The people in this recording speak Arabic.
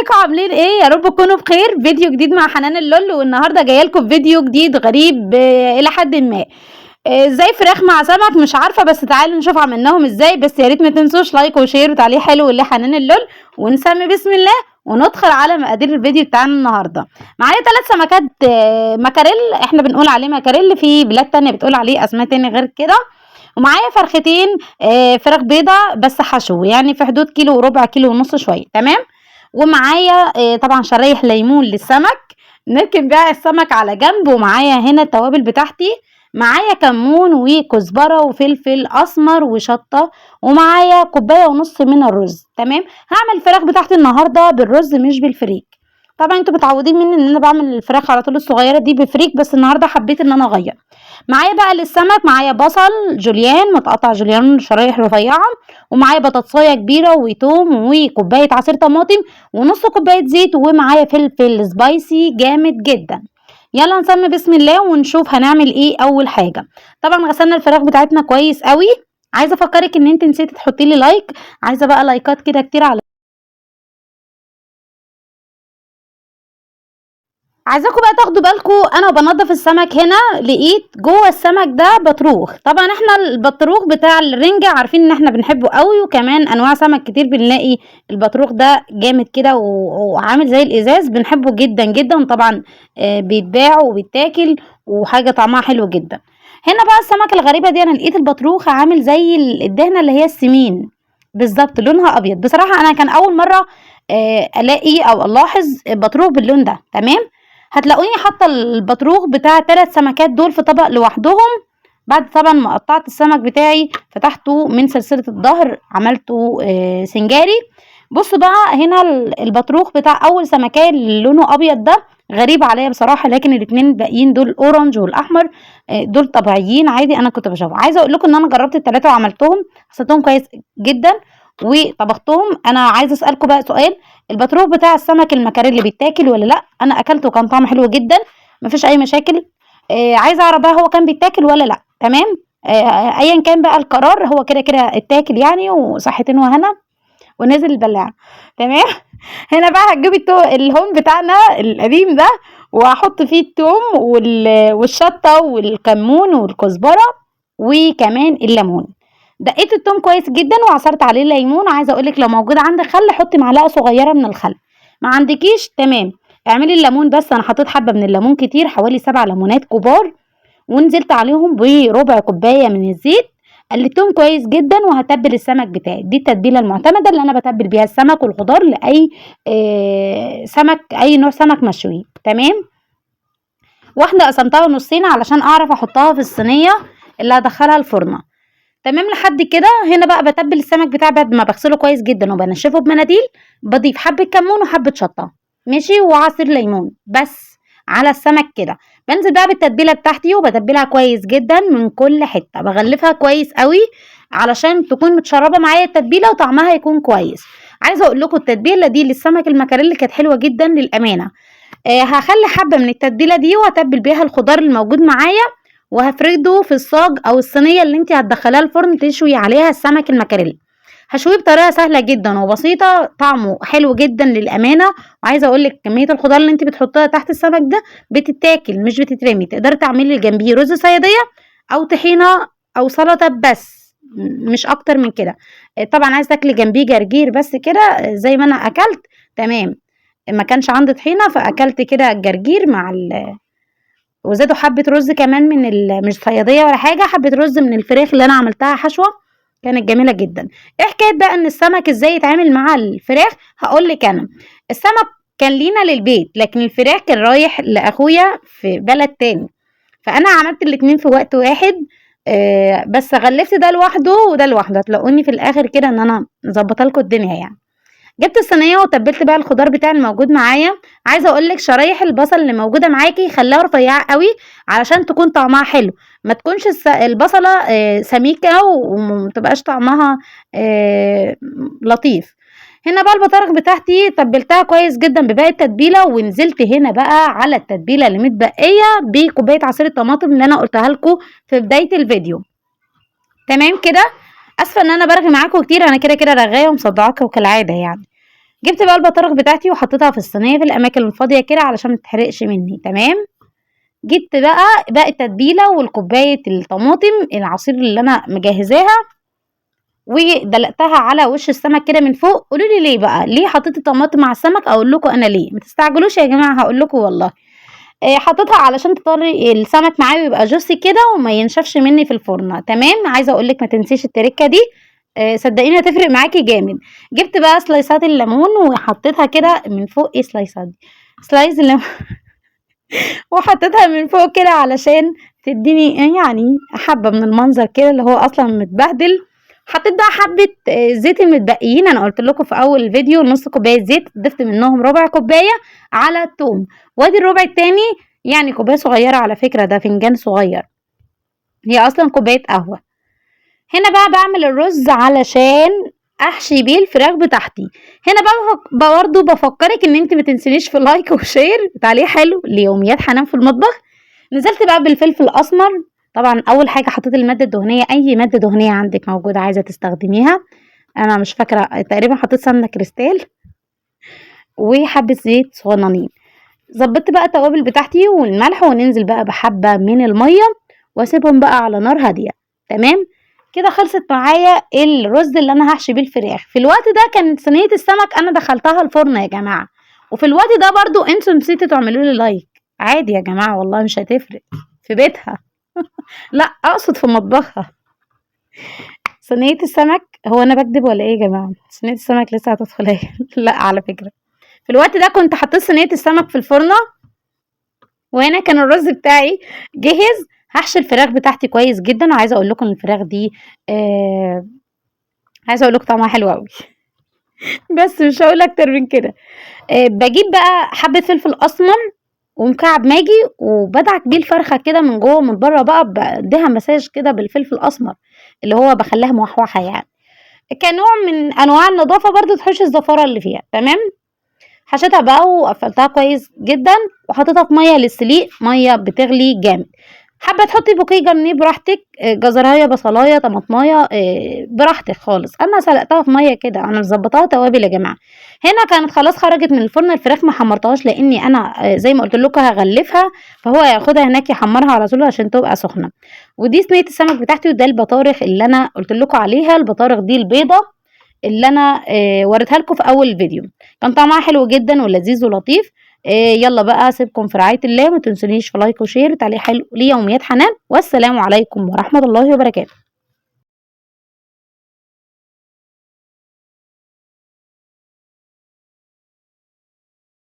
ازيكم عاملين ايه؟ يا رب تكونوا بخير. فيديو جديد مع حنان اللول، والنهارده جايه لكم فيديو جديد غريب الى حد ما. ازاي فراخ مع سمك؟ مش عارفه، بس تعالوا نشوف عملناهم ازاي. بس يا ريت ما تنسوش لايك وشير وتعليق حلو لحنان اللول، ونسمي بسم الله وندخل على مقادير الفيديو بتاعنا النهارده. معايا 3 سمكات مكاريل، احنا بنقول عليه مكاريل، في بلاد تانية بتقول عليه اسماء تانية غير كده. ومعايا فرختين فراخ بيضه بس حشو، يعني في حدود كيلو وربع، كيلو ونص شويه، تمام. ومعايا طبعا شرايح ليمون للسمك نركن بيها السمك على جنب. ومعايا هنا التوابل بتاعتي، معايا كمون وكزبره وفلفل اسمر وشطه، ومعايا كوبايه ونص من الرز، تمام. هعمل الفراخ بتاعتي النهارده بالرز مش بالفريك. طبعا انتوا متعودين مني ان انا بعمل الفراخ على طول الصغيره دي بفريك، بس النهارده حبيت ان انا اغير. معايا بقى للسمك، معايا بصل جوليان متقطع جوليان شرايح رفيعه، ومعايا بطاطسايه كبيره وتوم وكوبايه عصير طماطم ونص كوبايه زيت، ومعايا فلفل سبايسي جامد جدا. يلا نسمي بسم الله ونشوف هنعمل ايه. اول حاجه طبعا غسلنا الفراخ بتاعتنا كويس قوي. عايزه افكرك ان انت نسيتي تحطي لي لايك، عايزه بقى لايكات كده كتير. عايزاكم بقى تاخدوا بالكم، انا وبنضف السمك هنا لقيت جوه السمك ده بطروخ. طبعا احنا البطروخ بتاع الرنجة عارفين ان احنا بنحبه قوي، وكمان انواع سمك كتير بنلاقي البطروخ ده جامد كده وعامل زي الازاز، بنحبه جدا جدا طبعا. بيتباع وبيتاكل وحاجة طعمها حلو جدا. هنا بقى السمكة الغريبة دي انا لقيت البطروخ عامل زي الدهنة اللي هي السمين بالظبط، لونها ابيض. بصراحة انا كان اول مرة الاقي او الاحظ بطروخ باللون ده، تمام. هتلاقوني حاطه البطروخ بتاع 3 سمكات دول في طبق لوحدهم. بعد طبعا ما قطعت السمك بتاعي فتحته من سلسله الظهر، عملته سنجاري. بصوا بقى هنا البطروخ بتاع اول سمكه اللي لونه ابيض ده غريب عليا بصراحه، لكن الاثنين الباقيين دول الاورنج والاحمر دول طبيعيين عادي، انا كنت بشوفهم. عايزه اقول لكم ان انا جربت الثلاثه وعملتهم، حسيتهم كويس جدا وطبختهم. انا عايزه اسالكم بقى سؤال، البطروخ بتاع السمك المكاريلي بيتاكل ولا لا؟ انا اكلته وكان طعمه حلو جدا، مفيش اي مشاكل. عايزه اعرف بقى هو كان بيتاكل ولا لا، تمام. ايا كان بقى القرار، هو كده كده اتاكل يعني، وصحتين وهنا ونزل البلاعه، تمام. هنا بقى هتجيبي الهون بتاعنا القديم ده، وهحط فيه التوم والشطه والكمون والكزبره وكمان الليمون. دقيت التوم كويس جدا وعصرت عليه الليمون. عايزه اقولك لو موجود عندك خل حطي معلقه صغيره من الخل، ما عندكيش تمام اعملي الليمون بس. انا حطيت حبه من الليمون كتير، حوالي 7 ليمونات كبار، ونزلت عليهم بربع كوبايه من الزيت. قلبتهم كويس جدا وهتبل السمك بتاعي. دي التتبيله المعتمده اللي انا بتبل بيها السمك والخضار لاي سمك، اي نوع سمك مشوي، تمام. واحده قسمتها نصين علشان اعرف احطها في الصينيه اللي هدخلها الفرن، تمام. لحد كده هنا بقى بتبل السمك بتاعي بعد ما بغسله كويس جدا وبنشفه بمناديل، بضيف حبه كمون وحبه شطه، ماشي، وعصير ليمون بس على السمك كده. بنزل بقى بالتتبيله بتاعتي وبتبلها كويس جدا من كل حته، بغلفها كويس قوي علشان تكون متشربه معايا التتبيله وطعمها يكون كويس. عايزه اقول لكم التتبيله دي للسمك المكاريلي كانت حلوه جدا للامانه. هخلي حبه من التتبيله دي واتبل بيها الخضار الموجود معايا، وهفرده في الصاج او الصينيه اللي انت هتدخليها الفرن تشوي عليها السمك المكاريلي. هشويه بطريقه سهله جدا وبسيطه، طعمه حلو جدا للامانه. وعايزه اقول لك كميه الخضار اللي انت بتحطيها تحت السمك ده بتتاكل مش بتترمي. تقدري تعملي جنبيه رز صياديه او طحينه او سلطه بس، مش اكتر من كده. طبعا عايزه تاكلي جنبيه جرجير بس كده زي ما انا اكلت، تمام. ما كانش عندي طحينه فاكلت كده الجرجير مع وزادوا حبة رز كمان من مش صيادية ولا حاجة، حبة رز من الفراخ اللي انا عملتها حشوة، كانت جميلة جدا. ايه حكاية بقى ان السمك ازاي يتعامل مع الفراخ؟ هقولك انا، السمك كان لينا للبيت، لكن الفراخ كان رايح لاخويا في بلد تاني، فانا عملت الاتنين في وقت واحد. بس غلفت ده لوحده وده لوحده، هتلاقوني في الاخر كده ان انا مظبطه لكم الدنيا يعني. جبت الصينيه وتبلت بقى الخضار بتاعي الموجود معايا. عايزه اقول لك شرايح البصل اللي موجوده معاكي خليها رفيعه قوي علشان تكون طعمها حلو، ما تكونش البصله سميكه وما تبقاش طعمها لطيف. هنا بقى البطارخ بتاعتي تبلتها كويس جدا بباقي التتبيله، ونزلت هنا بقى على التتبيله اللي متبقيه بكوبايه عصير الطماطم اللي انا قلتها لكم في بدايه الفيديو، تمام كده. اسفه ان انا برغي معاكم كتير، انا كده كده رغايه ومصدعاكم كالعاده يعني. جبت بقى البطارخ بتاعتي وحطيتها في الصينيه في الاماكن الفاضيه كده علشان ما تتحرقش مني. تمام. جبت بقى التتبيله والكوبايه الطماطم العصير اللي انا مجهزاها ودلقتها على وش السمك كده من فوق. قولوا لي ليه بقى، ليه حطيت الطماطم مع السمك؟ اقول لكم انا ليه، ما تستعجلوش يا جماعه، هقول لكم والله. حطيتها علشان تطري السمك معايا ويبقى جوسي كده وما ينشفش مني في الفرن. تمام. عايزه اقول لك ما تنسيش التركه دي، صدقيني هتفرق معاكي جامد. جبت بقى سلايسات الليمون وحطيتها كده من فوق. ايه سلايسات دي؟ سلايز الليمون وحطيتها من فوق كده علشان تديني يعني حبه من المنظر كده اللي هو اصلا متبهدل. حطيت بقى حبه زيت المتبقيين، انا قلت لكم في اول فيديو نص كوبايه زيت، ضفت منهم ربع كوبايه على الثوم، وادي الربع التاني يعني كوبايه صغيره على فكره، ده فنجان صغير، هي اصلا كوبايه قهوه. هنا بقى بعمل الرز علشان احشي بيه الفراخ بتاعتي. هنا بقى برضه بفكرك ان انت ما تنسينيش في لايك وشير وتعليق حلو ليوميات حنان في المطبخ. نزلت بقى بالفلفل الاسمر. طبعا اول حاجه حطيت الماده الدهنيه، اي ماده دهنيه عندك موجوده عايزه تستخدميها. انا مش فاكره، تقريبا حطيت سمنه كريستال وحبه زيت صغننين. ظبطت بقى التوابل بتاعتي والملح وننزل بقى بحبه من الميه واسيبهم بقى على نار هاديه. تمام كده خلصت معايا الرز اللي انا هحشي بيه الفراخ. في الوقت ده كانت صينيه السمك انا دخلتها الفرن يا جماعه، وفي الوقت ده برضو انتوا نسيتوا تعملوا لي لايك. عادي يا جماعه والله مش هتفرق في بيتها لا اقصد في مطبخها. صينيه السمك، هو انا بكدب ولا ايه يا جماعه؟ صينيه السمك لسه هتدخل لا على فكره في الوقت ده كنت حطيت صينيه السمك في الفرنه، وهنا كان الرز بتاعي جهز. هحشي الفراخ بتاعتي كويس جدا، وعايزه اقول لكم الفراخ دي عايزه اقول لكم طعمها حلو قوي بس مش هقول اكتر من كده. بجيب بقى حبه فلفل اسمر ومكعب ماجي وبدعك بيه الفرخه كده من جوه ومن بره، بقى بديها مساج كده بالفلفل الاسمر اللي هو بخليها موحوحه يعني، كنوع من انواع النظافه برضو تحوش الزفاره اللي فيها. تمام. حشيتها بقى وقفلتها كويس جدا وحطيتها في ميه للسليق، ميه بتغلي جامد. حابه تحطي بوكيه جرنيه براحتك، جزرايه بصلايه طماطمايه براحتك خالص. انا سلقتها في ميه كده، انا مظبطاها توابل يا جماعه. هنا كانت خلاص خرجت من الفرن، الفراخ ما حمرتهاش لاني انا زي ما قلت لكم هغلفها، فهو هياخدها هناك يحمرها على طول عشان تبقى سخنه. ودي صينيه السمك بتاعتي، وده البطارخ اللي انا قلت لكم عليها. البطارخ دي البيضه اللي انا وريتها لكم في اول فيديو، كان طعمها حلو جدا ولذيذ ولطيف. يلا بقى اسيبكم في رعاية الله، ما تنسونيش في لايك وشير وتعليق حلو ليوميات حنان، والسلام عليكم ورحمة الله وبركاته.